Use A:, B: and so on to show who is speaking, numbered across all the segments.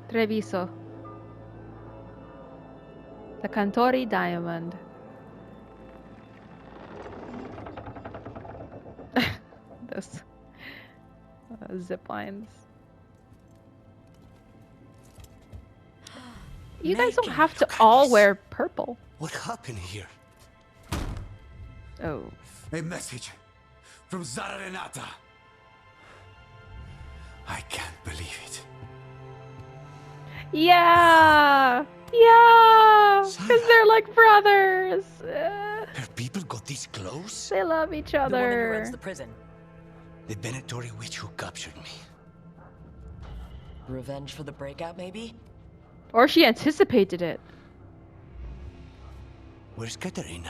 A: Treviso. The Cantori Diamond. Those zip lines. You guys don't have to all wear purple.
B: What happened here?
A: Oh.
B: A message from Zara Renata. I can't believe it.
A: Yeah! Yeah! Because they're like brothers.
B: Her people got this close?
A: They love each
C: The woman who
A: other.
C: runs the prison.
B: The Venatori witch who captured me.
C: Revenge for the breakout, maybe?
A: Or she anticipated it.
B: Where's Katerina?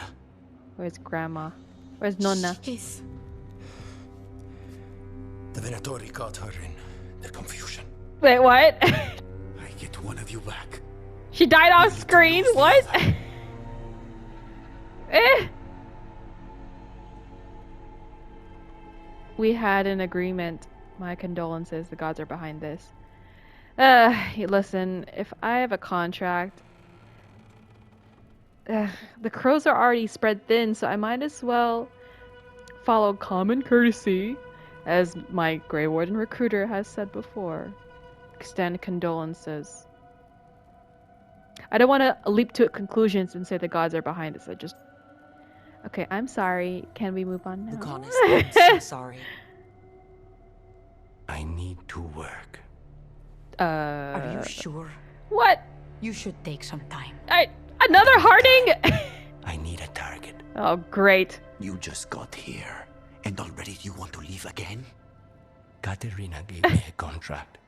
A: Where's Grandma? Where's Nonna?
D: Yes.
B: The Venatori caught her in their confusion.
A: Wait, what?
B: I get one of you back.
A: She died off screen? What? Eh? We had an agreement. My condolences. The gods are behind this. Listen, if I have a contract, the crows are already spread thin, so I might as well follow common courtesy, as my Grey Warden recruiter has said before. Extend condolences. I don't want to leap to conclusions and say the gods are behind us. Okay, I'm sorry. Can we move on now?
C: Lucanis, I'm so sorry.
B: I need to work.
D: Are you sure?
A: What?
D: You should take some time.
A: Another Harding?
B: I need a target.
A: Oh, great.
B: You just got here, and already you want to leave again? Katerina gave me a contract.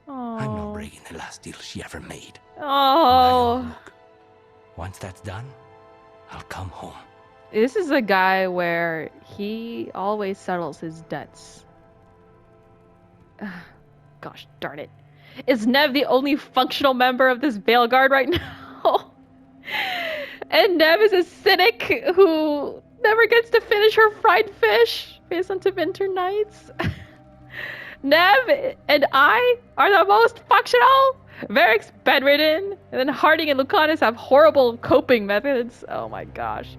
A: Oh.
B: I'm not breaking the last deal she ever made.
A: Oh.
B: Look, once that's done, I'll come home.
A: This is a guy where he always settles his debts. Gosh darn it. Is Nev the only functional member of this Veilguard right now? And Nev is a cynic who never gets to finish her fried fish based on Winter Nights. Nev and I are the most functional. Varric's bedridden. And then Harding and Lucanis have horrible coping methods. Oh my gosh.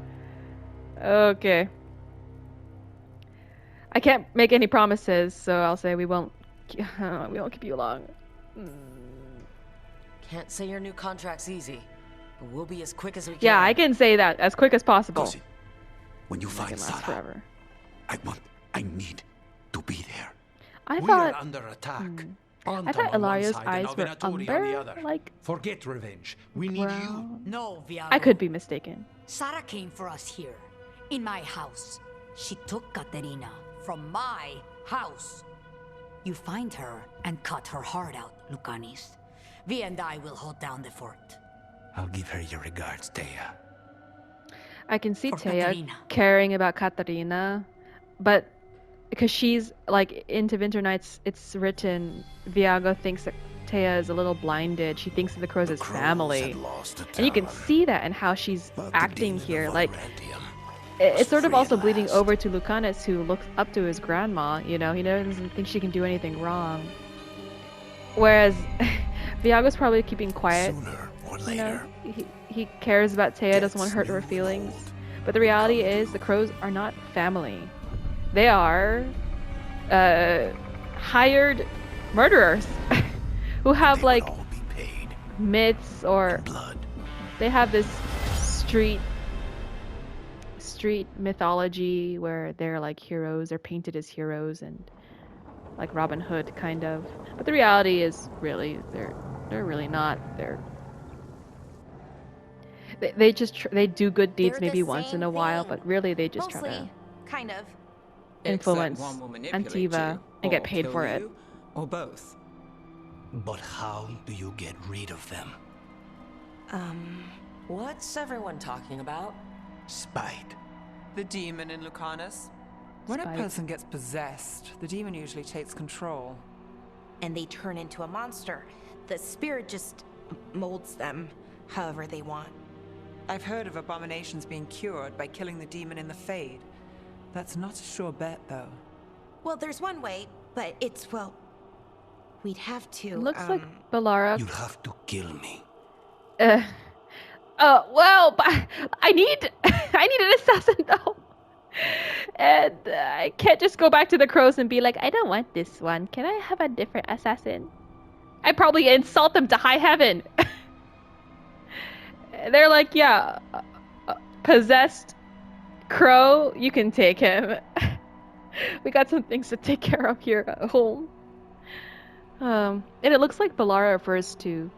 A: Okay. I can't make any promises, so I'll say we won't keep you long.
C: Can't say your new contract's easy, but we'll be as quick as we can.
A: Yeah, I can say that as quick as possible.
B: Gossip, when you find
A: Last
B: Sarah,
A: forever.
B: I need to be there.
A: I
E: We
A: thought
E: are under attack.
A: I thought Ilaria's eyes were umber, like
E: Forget revenge. We need you.
D: No, Viago.
A: I could be mistaken.
D: Sarah came for us here, in my house. She took Katerina from my house. You find her and cut her heart out, Lucanis. Vi and I will hold down the fort.
B: I'll give her your regards, Thea.
A: I can see
D: For
A: Thea
D: Katerina.
A: caring about Katarina, but because she's like into Winter Nights, it's written Viago thinks that Thea is a little blinded. She thinks of the crows as family, and you can see that in how she's acting here. Like it's sort of also bleeding over to Lucanis, who looks up to his grandma. You know, he doesn't think she can do anything wrong. Whereas Viago's probably keeping quiet.
B: Sooner or
A: You know,
B: later.
A: he cares about Thea, doesn't want to hurt her feelings. But the reality is the crows are not family. They are hired murderers who have
B: They
A: like
B: will all be paid
A: myths, or
B: blood.
A: they have this street mythology where they're like heroes, they're painted as heroes and like Robin Hood kind of. But the reality is really they're really not. They just they do good deeds
F: They're
A: maybe
F: the
A: once in a
F: same
A: while,
F: thing.
A: but really they just try to
F: Mostly, kind of.
A: influence
G: Except one will manipulate
A: Antiva
G: you,
A: and get
G: or
A: paid
G: kill
A: for it.
G: you, or both.
B: But how do you get rid of them?
C: What's everyone talking about?
B: Spite.
G: The demon in Lucanis. When
A: Spite.
G: a person gets possessed, the demon usually takes control.
F: And they turn into a monster. The spirit just molds them however they want.
G: I've heard of abominations being cured by killing the demon in the Fade. That's not a sure bet, though.
F: Well, there's one way, but it's, well, We'd have to,
A: It looks like Bellara.
B: You'll have to kill me.
A: Well, but I need an assassin though. And I can't just go back to the crows and be like, I don't want this one. Can I have a different assassin? I'd probably insult them to high heaven. They're like, yeah, possessed crow, you can take him. We got some things to take care of here at home. And it looks like Bellara refers to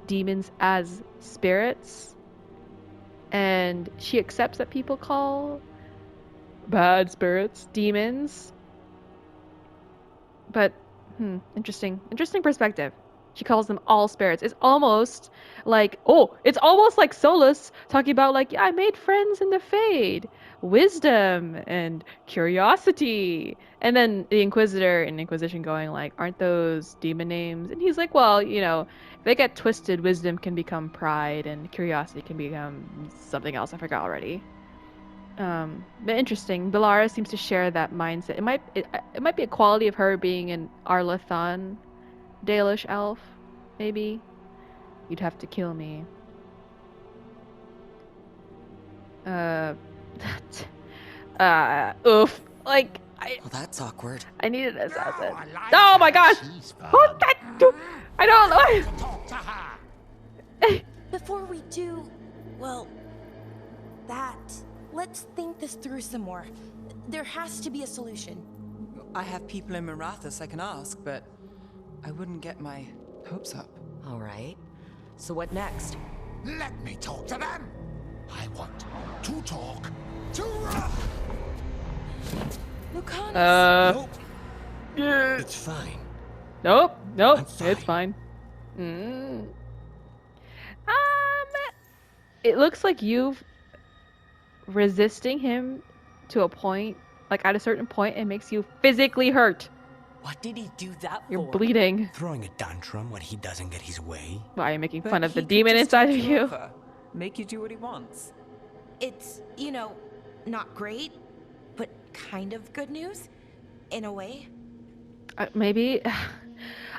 A: demons as spirits. And she accepts that people call bad spirits demons. But, interesting perspective. She calls them all spirits. It's almost like, Solus talking about like, yeah, I made friends in the Fade. Wisdom and curiosity. And then the Inquisitor in Inquisition going like, aren't those demon names? And he's like, well, if they get twisted, wisdom can become pride and curiosity can become something else. I forgot already. But interesting. Bellara seems to share that mindset. It might be a quality of her being an Arlathan Dalish elf, maybe. You'd have to kill me. Oof. Like,
C: Well, that's awkward.
A: I need an assassin. Oh my gosh! I don't know.
F: Before we do, let's think this through some more. There has to be a solution.
G: I have people in Marathas I can ask, but I wouldn't get my hopes up.
C: All right. So what next?
B: Let me talk to them. I want to talk to
F: Lucanis.
B: Nope. It's fine.
A: Nope.
B: I'm fine.
A: It's fine. It looks like you've resisting him to a point, like at a certain point, it makes you physically hurt.
C: What did he do that
A: You're
C: for?
A: bleeding.
B: Throwing a tantrum when he doesn't get his way.
A: Why are you making
G: But
A: fun of
G: he
A: the
G: could
A: demon
G: just
A: inside of
G: take
A: you?
G: over, make you do what he wants.
F: It's, not great, but kind of good news, in a way.
A: Maybe.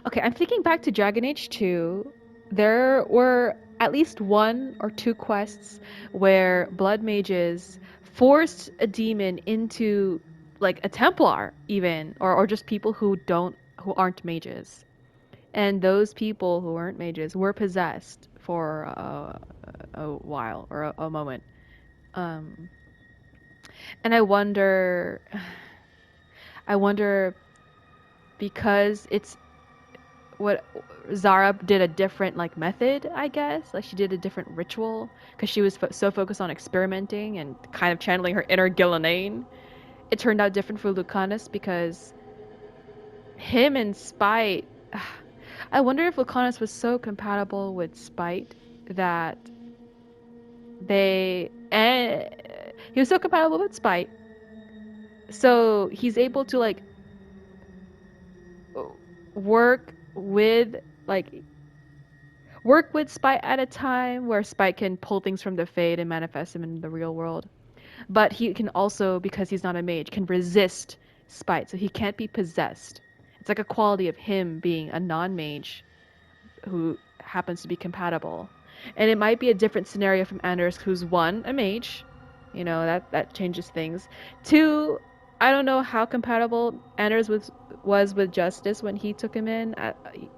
A: Okay, I'm thinking back to Dragon Age 2. There were at least 1 or 2 quests where blood mages forced a demon into like a Templar even, or just people who aren't mages. And those people who weren't mages were possessed for a while or a moment. And I wonder because it's what Zara did a different like method, I guess. Like she did a different ritual because she was so focused on experimenting and kind of channeling her inner Gillenane. It turned out different for Lucanis because him and Spite. I wonder if Lucanis was so compatible with Spite that he was so compatible with Spite, so he's able to like work with Spite at a time where Spite can pull things from the Fade and manifest them in the real world. But he can also, because he's not a mage, can resist Spite, so he can't be possessed. It's like a quality of him being a non-mage who happens to be compatible. And it might be a different scenario from Anders, who's 1, a mage. That changes things. 2, I don't know how compatible Anders was with Justice when he took him in.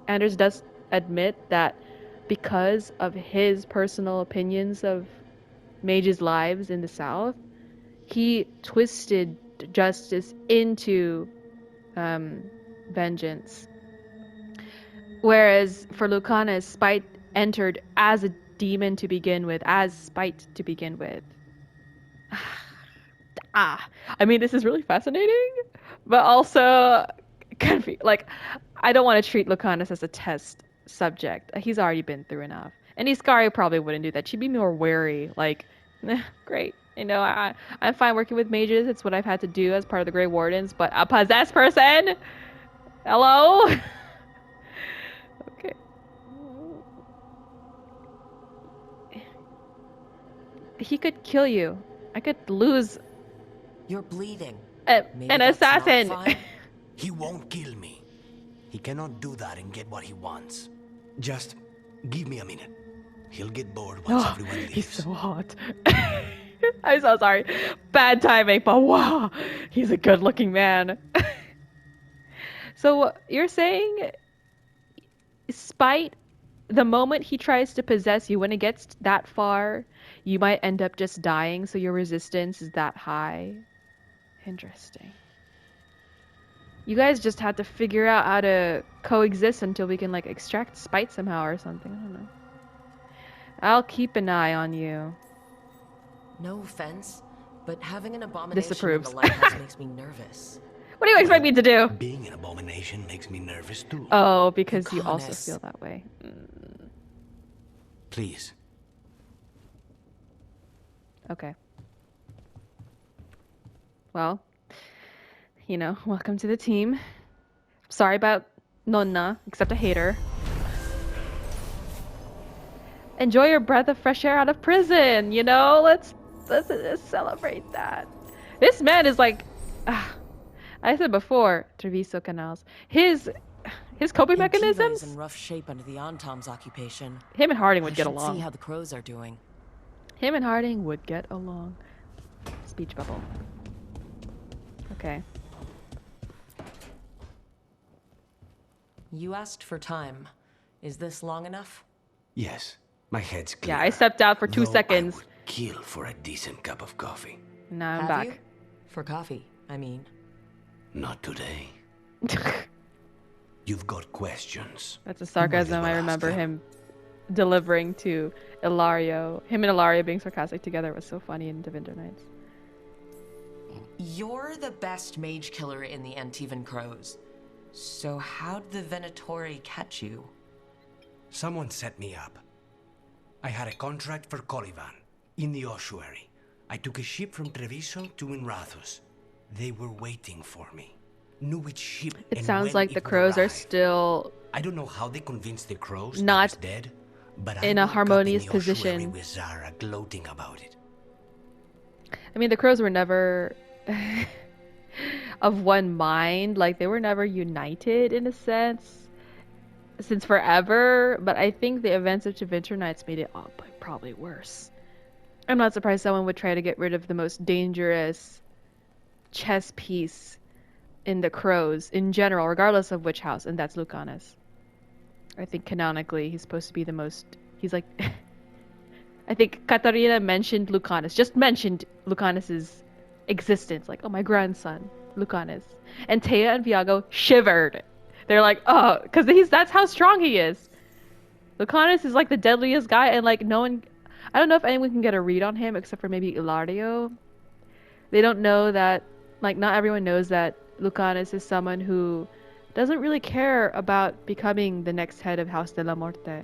A: Anders does admit that because of his personal opinions of mages' lives in the South, he twisted Justice into vengeance. Whereas for Lucanis, Spite entered as a demon to begin with, as Spite to begin with. I mean, this is really fascinating, but also kind of like, I don't want to treat Lucanis as a test subject. He's already been through enough. And Iskari probably wouldn't do that. She'd be more wary, like, great. I'm fine working with mages. It's what I've had to do as part of the Grey Wardens, but a possessed person? Hello? Okay. He could kill you. I could lose
C: You're bleeding.
A: an assassin.
B: He won't kill me. He cannot do that and get what he wants. Just give me a minute. He'll get bored once everyone leaves.
A: He's so hot. I'm so sorry. Bad timing, but wow, he's a good-looking man. So you're saying, spite, the moment he tries to possess you, when it gets that far, you might end up just dying, so your resistance is that high. Interesting. You guys just have to figure out how to coexist until we can, like, extract spite somehow or something. I don't know. I'll keep an eye on you.
C: No offense, but having an abomination in
A: Disapproves.
C: the lighthouse makes me nervous.
A: What do you expect me to do?
B: Being an abomination makes me nervous too.
A: Oh, because you also
C: Lucanis.
A: feel that way.
B: Please.
A: Okay. Well, you know, welcome to the team. Sorry about Nonna, except I hate her. Enjoy your breath of fresh air out of prison, you know? Let's just celebrate that. This man is like, I said before, Treviso Canals. His coping
C: Antivan
A: mechanisms.
C: is in rough shape under the Antom's occupation.
A: Him and Harding would
C: I
A: get
C: should
A: along.
C: see how the Crows are doing.
A: Him and Harding would get along. Speech bubble. Okay.
C: You asked for time. Is this long enough?
B: Yes, my head's clear.
A: Yeah, I stepped out for 2
B: Though
A: seconds.
B: I would kill for a decent cup of coffee.
A: Now I'm
C: Have
A: back.
C: you? For coffee, I mean.
B: Not today. You've got questions.
A: That's a sarcasm I remember him delivering to Ilario. Him and Ilario being sarcastic together was so funny in Devinter Nights.
C: You're the best mage killer in the Antivan Crows. So how'd the Venatori catch you?
B: Someone set me up. I had a contract for Colivan in the ossuary. I took a ship from Treviso to Inrathus. They were waiting for me. Knew which ship.
A: It
B: and
A: sounds
B: when
A: like
B: it
A: the
B: would
A: Crows are
B: arrive.
A: still
B: I don't know how they convinced the Crows
A: Not
B: I was dead, but
A: in
B: I
A: a
B: woke up
A: harmonious
B: in the ossuary
A: position.
B: with Zara gloating about it.
A: I mean, the Crows were never of one mind. Like, they were never united in a sense since forever. But I think the events of Devinter Nights made it probably worse. I'm not surprised someone would try to get rid of the most dangerous chess piece in the Crows in general, regardless of which house, and that's Lucanis. I think canonically he's supposed to be the most... He's like... I think Katarina mentioned Lucanis, just mentioned Lucanis's existence. Like, oh, my grandson, Lucanis. And Taya and Viago shivered. They're like, oh, because that's how strong he is. Lucanis is like the deadliest guy, and like no one... I don't know if anyone can get a read on him except for maybe Ilario. They don't know that... Like, not everyone knows that Lucanis is someone who doesn't really care about becoming the next head of House de la Morte.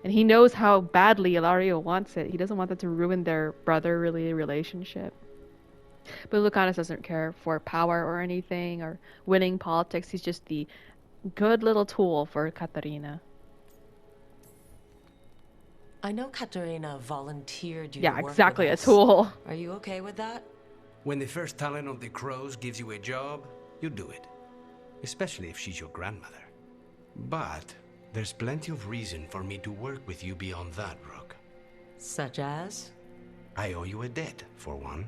A: And he knows how badly Ilario wants it. He doesn't want that to ruin their brotherly relationship. But Lucanis doesn't care for power or anything or winning politics. He's just the good little tool for Katarina.
C: I know Katerina volunteered you
A: Yeah,
C: to work
A: exactly,
C: with
A: a
C: us.
A: tool.
C: Are you okay with that?
B: When the first talent of the Crows gives you a job, you do it. Especially if she's your grandmother. But there's plenty of reason for me to work with you beyond that, Rook.
C: Such as?
B: I owe you a debt, for one.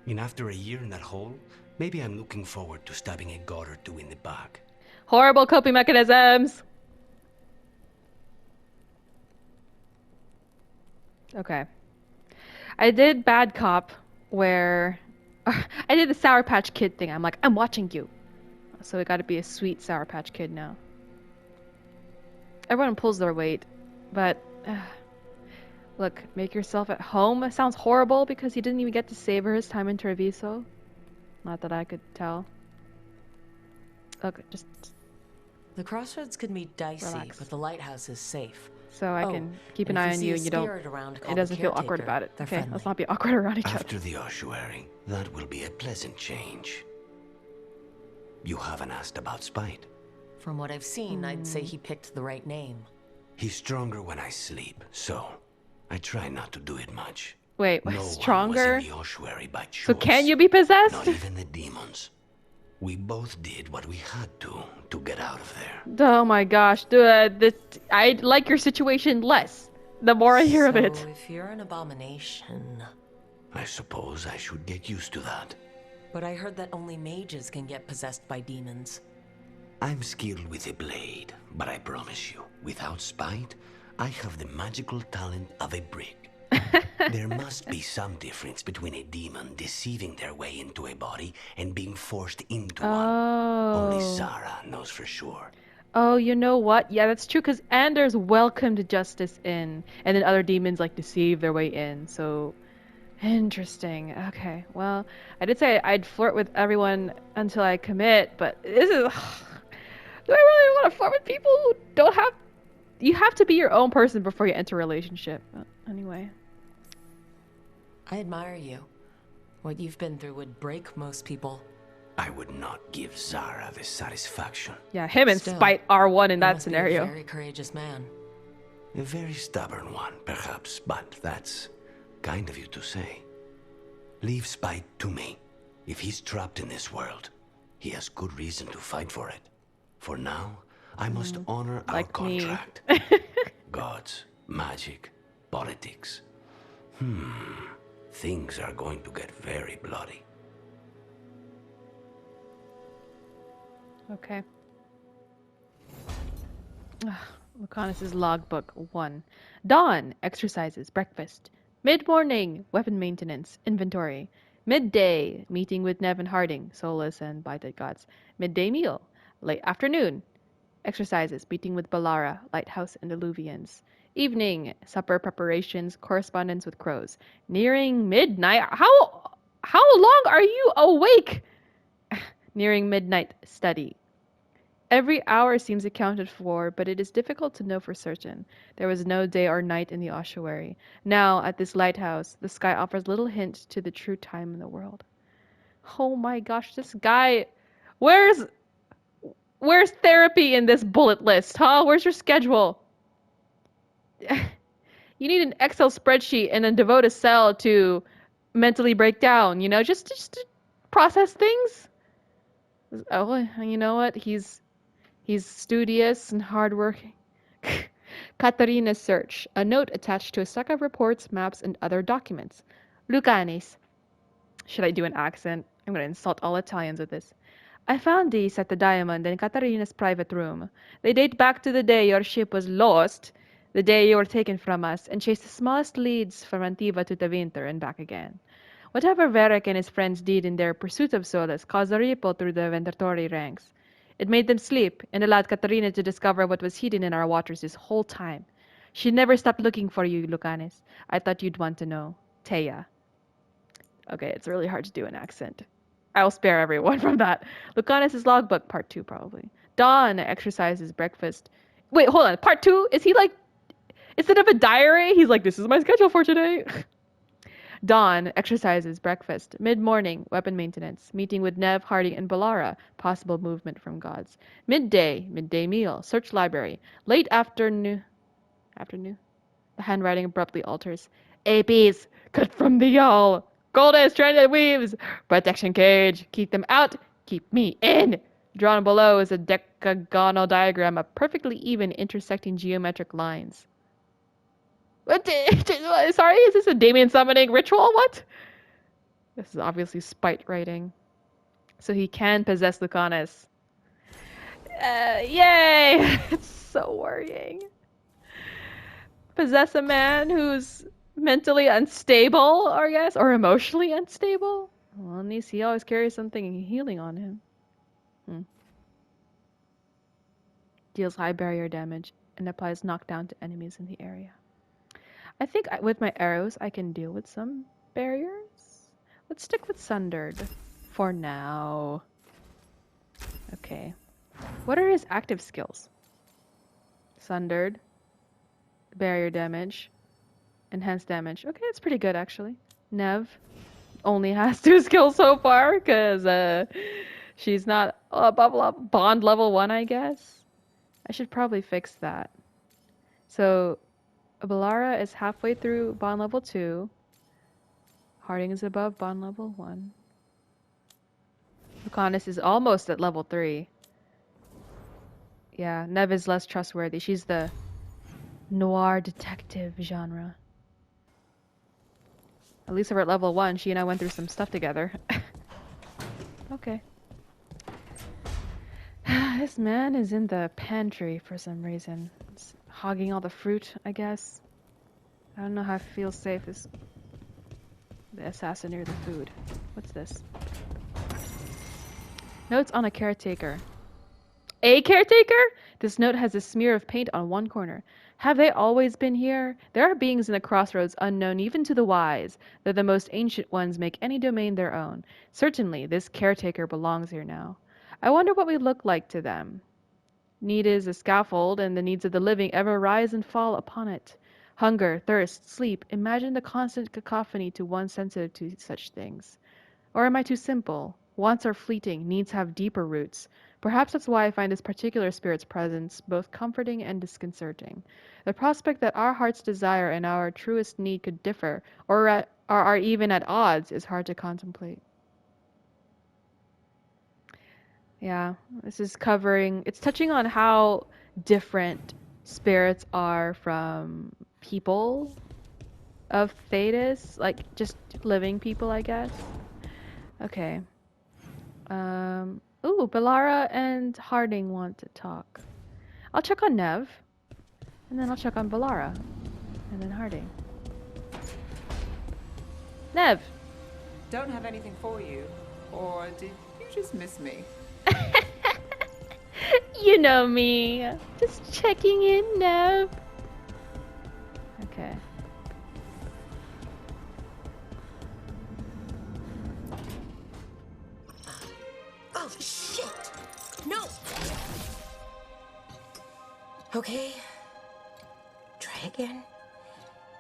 B: And after a year in that hole, maybe I'm looking forward to stabbing a god or two in the back.
A: Horrible coping mechanisms! Okay. I did Bad Cop, where... I did the Sour Patch Kid thing. I'm like, I'm watching you. So it gotta be a sweet Sour Patch Kid now. Everyone pulls their weight, but... look, make yourself at home. It sounds horrible because he didn't even get to savor his time in Treviso. Not that I could tell. Look, just...
C: The Crossroads can be dicey,
A: Relax.
C: but the Lighthouse is safe.
A: So I can keep an
C: and if
A: eye on
C: see
A: you
C: a
A: and you don't...
C: spirit around
A: It
C: called
A: doesn't
C: the
A: feel awkward
C: Caretaker,
A: about it.
C: they're
A: Okay,
C: friendly.
A: let's not be awkward around each other.
B: After the ossuary, that will be a pleasant change. You haven't asked about Spite.
C: From what I've seen, I'd say he picked the right name.
B: He's stronger when I sleep, so I try not to do it much.
A: Wait,
B: No
A: stronger?
B: one was in the ossuary by choice.
A: So can you be possessed?
B: Not even the demons. We both did what we had to get out of there.
A: Oh my gosh, dude, I like your situation less the more I hear of it.
C: So if you're an abomination...
B: I suppose I should get used to that.
C: But I heard that only mages can get possessed by demons.
B: I'm skilled with a blade, but I promise you, without spite, I have the magical talent of a brick. There must be some difference between a demon deceiving their way into a body and being forced into one. Only Zara knows for sure.
A: Oh, you know what? Yeah, that's true, because Anders welcomed justice in, and then other demons like deceive their way in, so... Interesting. Okay, well, I did say I'd flirt with everyone until I commit, but this is... Do I really want to flirt with people who don't have... You have to be your own person before you enter a relationship. But anyway.
C: I admire you. What you've been through would break most people.
B: I would not give Zara the satisfaction.
A: Yeah, him and
C: Still,
A: Spite are one in
C: you
A: that
C: must be
A: scenario.
C: a very courageous man.
B: A very stubborn one, perhaps, but that's kind of you to say. Leave Spite to me. If he's trapped in this world, he has good reason to fight for it. For now, I must honor our
A: Like me.
B: contract. Gods, magic, politics. Things are going to get very bloody.
A: Okay. Lucanis' logbook 1. Dawn, exercises, breakfast. Mid-morning, weapon maintenance, inventory. Midday, meeting with Nev and Harding, Solus and Blighted Gods. Midday meal. Late afternoon, exercises, meeting with Bellara, Lighthouse and Illuvians. Evening, supper preparations, correspondence with crows. Nearing midnight. How long are you awake? Nearing midnight, study. Every hour seems accounted for, but it is difficult to know for certain. There was no day or night in the ossuary. Now, at this lighthouse, the sky offers little hint to the true time in the world. Oh my gosh, this guy... Where's therapy in this bullet list, huh? Where's your schedule? You need an Excel spreadsheet and then devote a cell to mentally break down, you know? Just to process things. Oh, you know what? He's studious and hardworking. Katarina's search. A note attached to a stack of reports, maps, and other documents. Lucanis. Should I do an accent? I'm going to insult all Italians with this. I found these at the Diamond in Katarina's private room. They date back to the day your ship was lost, the day you were taken from us, and chased the smallest leads from Antiva to Tevinter and back again. Whatever Varric and his friends did in their pursuit of Solus caused a ripple through the Vendatori ranks. It made them sleep and allowed Katarina to discover what was hidden in our waters this whole time. She never stopped looking for you, Lucanis. I thought you'd want to know. Teia. Okay, it's really hard to do an accent. I'll spare everyone from that. Lucanis' logbook, part 2 probably. Dawn, exercises, breakfast. Wait, hold on. Part 2? Is he like... Instead of a diary, he's like, this is my schedule for today. Dawn, exercises, breakfast. Mid-morning, weapon maintenance. Meeting with Nev, Harding, and Bellara. Possible movement from gods. Midday meal. Search library. Late afternoon. The handwriting abruptly alters. APs, cut from the yawl. Golden stranded weaves. Protection cage. Keep them out. Keep me in. Drawn below is a decagonal diagram of perfectly even intersecting geometric lines. What? Sorry, is this a Damien summoning ritual? What? This is obviously Spite writing. So he can possess Lucanis. Yay! It's so worrying. Possess a man who's mentally unstable, I guess, or emotionally unstable. Well, at least he always carries something healing on him. Deals high barrier damage and applies knockdown to enemies in the area. I think with my arrows, I can deal with some barriers. Let's stick with Sundered for now. Okay. What are his active skills? Sundered. Barrier damage. Enhanced damage. Okay, that's pretty good, actually. Nev only has 2 skills so far, because she's not above bond level 1, I guess. I should probably fix that. So... Bellara is halfway through bond level 2. Harding is above bond level 1. Lucanis is almost at level 3. Yeah, Nev is less trustworthy. She's the noir detective genre. At least we're at level 1. She and I went through some stuff together. Okay. This man is in the pantry for some reason. He's hogging all the fruit, I guess. I don't know how I feel safe as the assassin near the food. What's this? Notes on a caretaker. A caretaker? This note has a smear of paint on one corner. Have they always been here? There are beings in the Crossroads unknown even to the wise, though the most ancient ones make any domain their own. Certainly, this caretaker belongs here now. I wonder what we look like to them. Need is a scaffold, and the needs of the living ever rise and fall upon it. Hunger, thirst, sleep, imagine the constant cacophony to one sensitive to such things. Or am I too simple? Wants are fleeting, needs have deeper roots. Perhaps that's why I find this particular spirit's presence both comforting and disconcerting. The prospect that our heart's desire and our truest need could differ, or are even at odds, is hard to contemplate. Yeah, this is it's touching on how different spirits are from people of Thetis, like just living people, I guess. Okay. Ooh, Bellara and Harding want to talk. I'll check on Nev, and then I'll check on Bellara, and then Harding. Nev!
G: Don't have anything for you. Or did you just miss me?
A: You know me. Just checking in, Nev. Okay.
F: Oh, shit! No! Okay. Try again.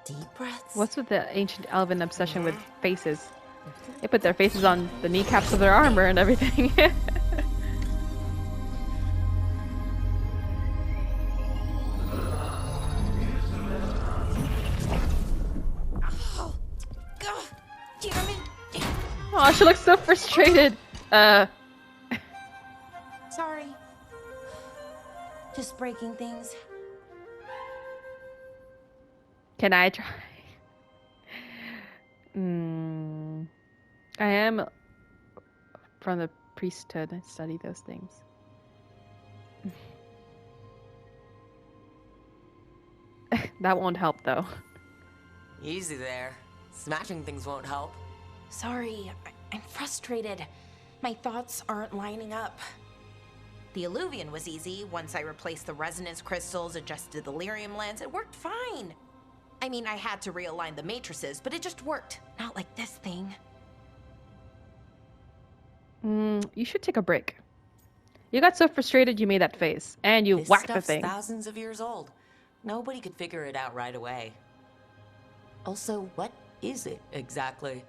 F: Deep breaths.
A: What's with the ancient elven obsession with faces? They put their faces on the kneecaps of their armor and everything.
F: Oh, God, damn it.
A: Oh, she looks so frustrated.
F: Sorry. Just breaking things.
A: Can I try? I am from the priesthood. I study those things. That won't help, though.
C: Easy there. Smashing things won't help.
F: Sorry, I'm frustrated. My thoughts aren't lining up. The Illuvian was easy. Once I replaced the resonance crystals, adjusted the lyrium lens, it worked fine. I mean, I had to realign the matrices, but it just worked. Not like this thing.
A: You should take a break. You got so frustrated you made that face, and you whacked the
C: This
A: thing.
C: stuff's thousands of years old. Nobody could figure it out right away. Also, what is it exactly?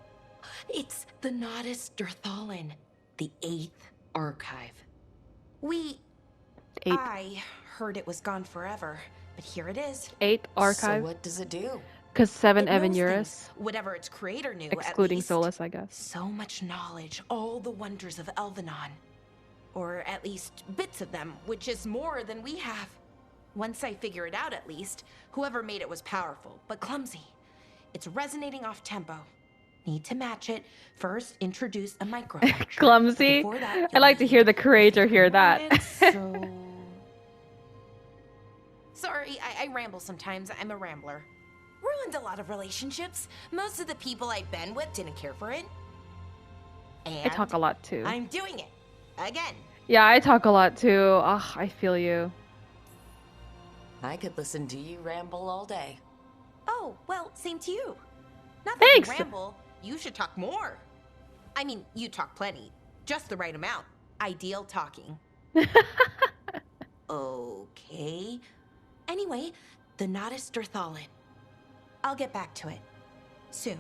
F: It's the Nodus Durthalin, the 8th archive. I heard it was gone forever, but here it is.
A: 8th archive.
C: So what does it do?
A: Because 7
F: It knows
A: Evan Eurus,
F: things, whatever its creator knew,
A: excluding
F: at least.
A: Solus, I guess.
F: So much knowledge, all the wonders of Elvenon. Or at least bits of them, which is more than we have. Once I figure it out, at least, whoever made it was powerful, but clumsy. It's resonating off tempo. Need to match it. First, introduce a microfracture.
A: Clumsy?
F: Before that,
A: I like to hear the creator hear that.
F: So... Sorry, I ramble sometimes. I'm a rambler. Ruined a lot of relationships. Most of the people I've been with didn't care for it. And
A: I talk a lot too.
F: I'm doing it. Again.
A: Yeah, I talk a lot too. Ugh, I feel you.
C: I could listen to you ramble all day.
F: Oh, well, same to you. Not that
A: Thanks.
F: you ramble. You should talk more. I mean, you talk plenty. Just the right amount. Ideal talking. Okay. Anyway, the Nodus Durthalin. I'll get back to it. Soon.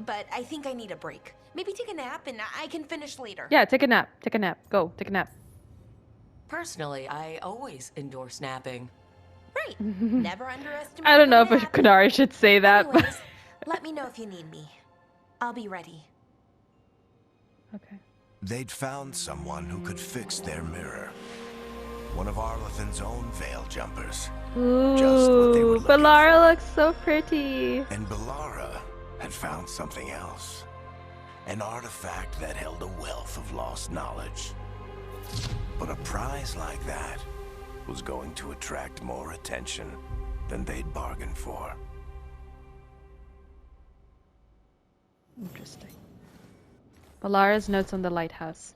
F: But I think I need a break. Maybe take a nap and I can finish later.
A: Yeah, take a nap. Take a nap. Go, take a nap.
C: Personally, I always endorse napping.
F: Right. Never underestimate
A: I don't know if
F: a nap.
A: Kunari should say that.
F: Anyways, let me know if you need me. I'll be ready.
A: Okay.
H: They'd found someone who could fix their mirror. One of Arlathan's own veil jumpers. Just what they were
A: Ooh,
H: looking
A: Bellara
H: for.
A: looks so pretty.
H: And Bellara had found something else. An artifact that held a wealth of lost knowledge. But a prize like that was going to attract more attention than they'd bargained for.
A: Interesting. Bellara's notes on the lighthouse.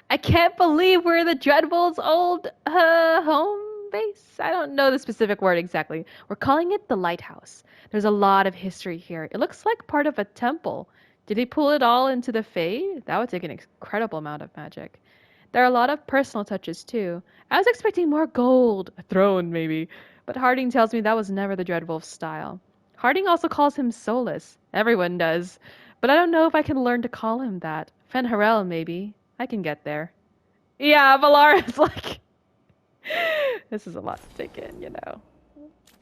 A: I can't believe we're the Dreadwolves' old home base. I don't know the specific word exactly. We're calling it the Lighthouse. There's a lot of history here. It looks like part of a temple. Did he pull it all into the Fae? That would take an incredible amount of magic. There are a lot of personal touches too. I was expecting more gold, a throne maybe, but Harding tells me that was never the Dreadwolf style. Harding also calls him Solus. Everyone does. But I don't know if I can learn to call him that. Fen'Harel, maybe. I can get there. Yeah, Bellara's like... this is a lot to take in, you know.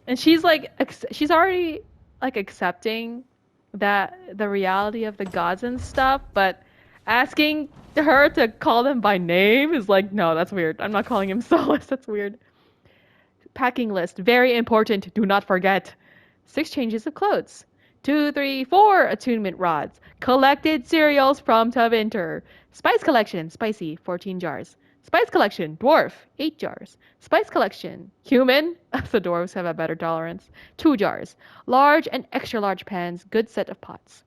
A: And she's like... she's already, like, accepting that the reality of the gods and stuff, but asking her to call them by name is like, no, that's weird. I'm not calling him Solus. That's weird. Packing list. Very important. Do not forget. 6 changes of clothes. 2, 3, 4 attunement rods. Collected cereals from Tavinter. Spice collection, spicy, 14 jars. Spice collection, dwarf, 8 jars. Spice collection, human, the dwarves have a better tolerance, 2 jars. Large and extra large pans, good set of pots.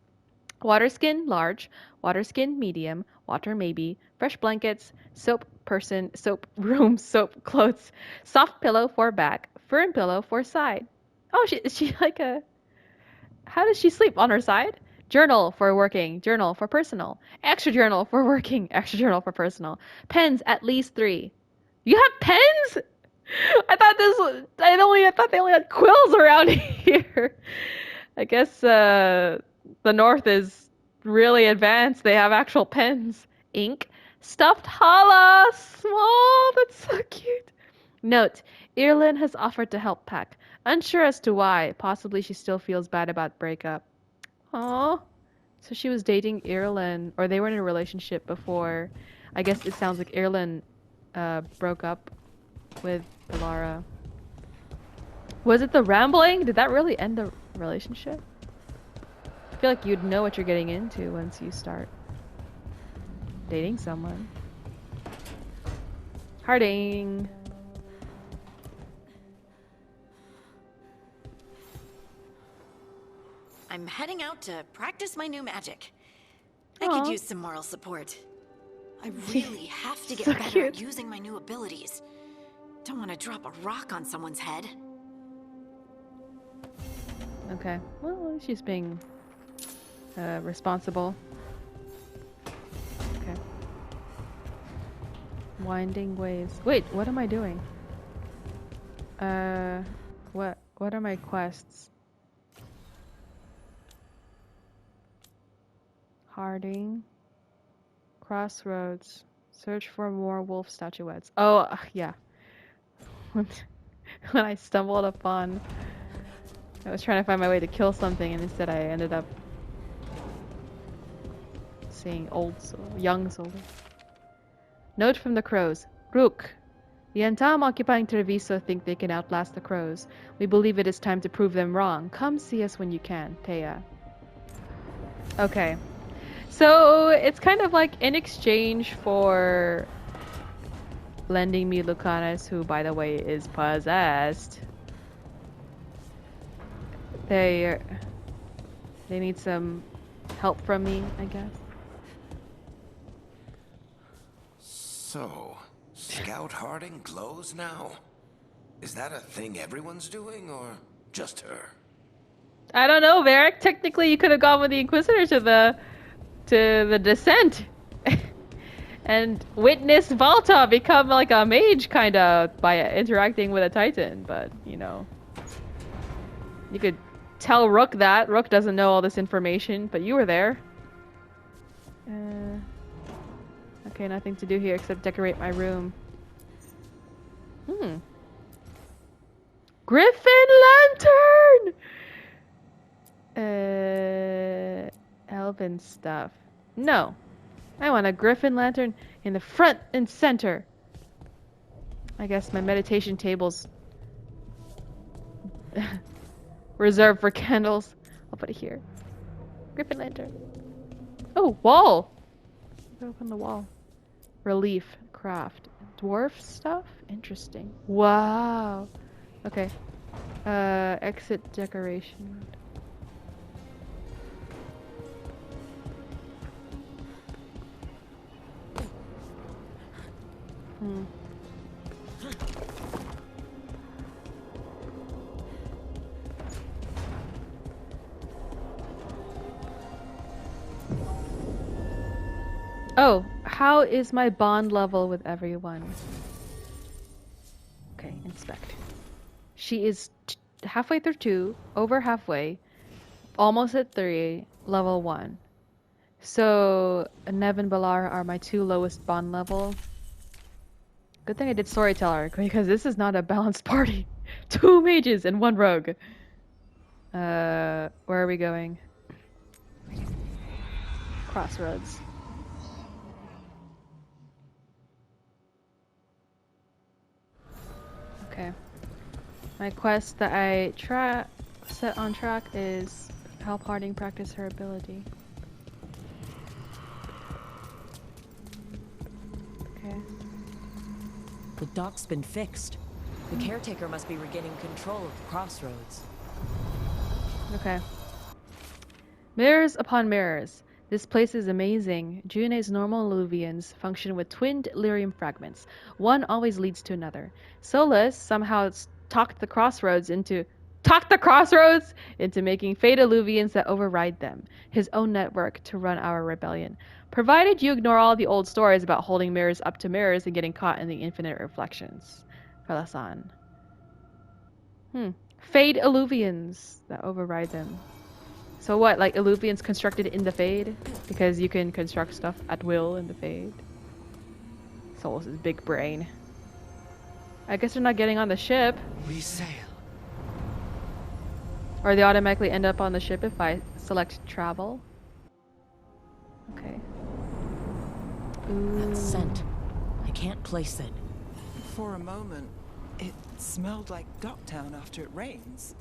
A: Water skin, large. Water skin, medium. Water, maybe. Fresh blankets. Soap, person. Soap, room. Soap, clothes. Soft pillow for back. Fern pillow for side. Oh, is she like a... How does she sleep? On her side? Journal for working. Journal for personal. Extra journal for working. Extra journal for personal. Pens, at least 3. You have pens? I thought they only had quills around here. I guess the North is really advanced. They have actual pens. Ink. Stuffed Hala. Small. That's so cute. Note. Ireland has offered to help pack. Unsure as to why. Possibly she still feels bad about breakup. Aww. So she was dating Ireland, or they were in a relationship before. I guess it sounds like Ireland broke up with Bellara. Was it the rambling? Did that really end the relationship? I feel like you'd know what you're getting into once you start dating someone. Harding.
I: I'm heading out to practice my new magic. I
A: Aw.
I: could use some moral support. I really have to get
A: So
I: better
A: cute.
I: at using my new abilities. Don't want to drop a rock on someone's head.
A: Okay. Well, she's being responsible. Okay. Winding waves. Wait, what am I doing? What are my quests? Harding. Crossroads. Search for more wolf statuettes. Oh, yeah. When I stumbled upon... I was trying to find my way to kill something, and instead I ended up seeing young soldiers. Note from the crows. Rook. The Antam occupying Treviso think they can outlast the crows. We believe it is time to prove them wrong. Come see us when you can. Taya. Okay. So, it's kind of like in exchange for lending me Lucanis, who, by the way, is possessed. They need some help from me, I guess.
H: So, Scout Harding glows now? Is that a thing everyone's doing, or just her? I
A: don't know, Varric. Technically, you could have gone with the Inquisitor to the descent. And witness Valta become like a mage, kind of, by interacting with a Titan. But, you know. You could tell Rook that. Rook doesn't know all this information, but you were there. Okay, nothing to do here except decorate my room. Griffin Lantern! Elven stuff. No. I want a griffin lantern in the front and center. I guess my meditation table's reserved for candles. I'll put it here. Griffin lantern. Oh, wall! Open the wall. Relief. Craft. Dwarf stuff? Interesting. Wow. Okay. Exit decoration. Oh, how is my bond level with everyone? Okay, inspect. She is halfway through 2, over halfway, almost at 3, level 1. So, Nev and Bellara are my 2 lowest bond level. Good thing I did Storyteller, because this is not a balanced party. 2 mages and 1 rogue. Where are we going? Crossroads. Okay. My quest that I set on track is help Harding practice her ability. Okay.
C: The dock's been fixed. The Caretaker must be regaining control of the Crossroads.
A: Okay. Mirrors upon mirrors. This place is amazing. June's normal alluvians function with twinned lyrium fragments. One always leads to another. Solus somehow talked the Crossroads into making fate alluvians that override them. His own network to run our rebellion. Provided you ignore all the old stories about holding mirrors up to mirrors and getting caught in the infinite reflections. Felasan. Fade alluvians that override them. So what, like alluvians constructed in the Fade? Because you can construct stuff at will in the Fade. Solus's big brain. I guess they're not getting on the ship.
B: We sail.
A: Or they automatically end up on the ship if I select travel. Okay. Ooh.
C: That scent. I can't place it.
G: For a moment, it smelled like Docktown after it rains.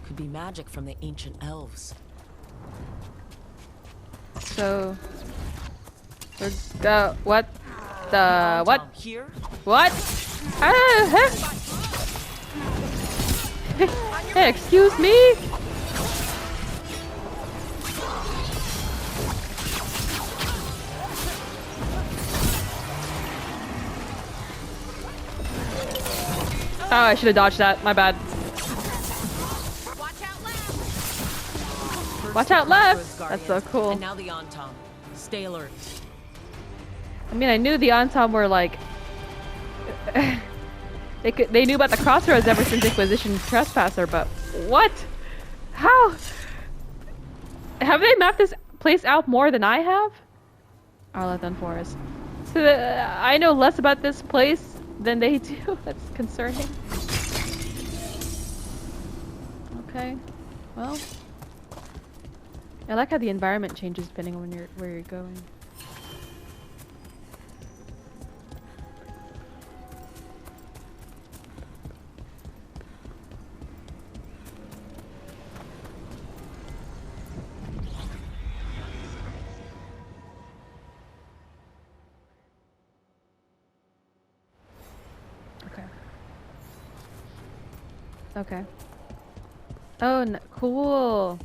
C: Could be magic from the ancient elves.
A: So, what the what?
C: Here?
A: What? Hey, excuse me? Oh, I should have dodged that. My bad. Watch out left! That's so cool.
C: And now the Antam. Stay alert.
A: I mean, I knew the Antam were like... they knew about the Crossroads ever since Inquisition Trespasser, but what? How? Have they mapped this place out more than I have? Arlethon Forest. So I know less about this place than they do. That's concerning. Okay. Well... I like how the environment changes depending on where you're going. Okay. Okay. Oh, cool.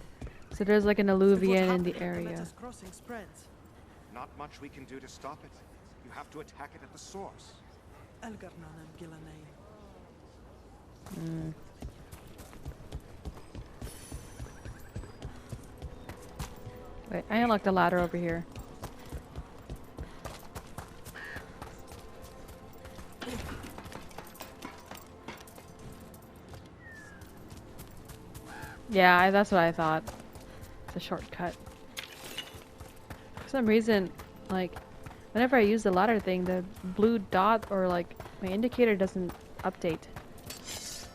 A: So there's like an alluvian in the area.
J: Not much we can do to stop it. You have to attack it at the source.
A: Wait, I unlocked a ladder over here. Yeah, that's what I thought. It's a shortcut. For some reason, like, whenever I use the ladder thing, the blue dot or like my indicator doesn't update.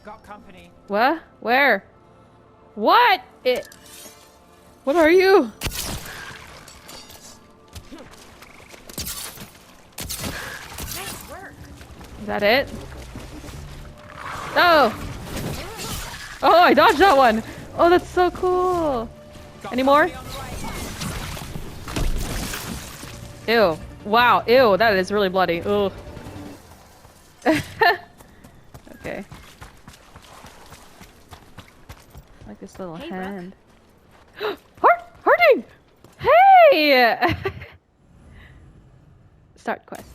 G: Got company.
A: What? Where? What? What are you? Is that it? Oh! Oh, I dodged that one! Oh, that's so cool! Any more? Ew. Wow, ew, that is really bloody. Ugh. Okay. Like this little hand. Harding! Hey! Start quest.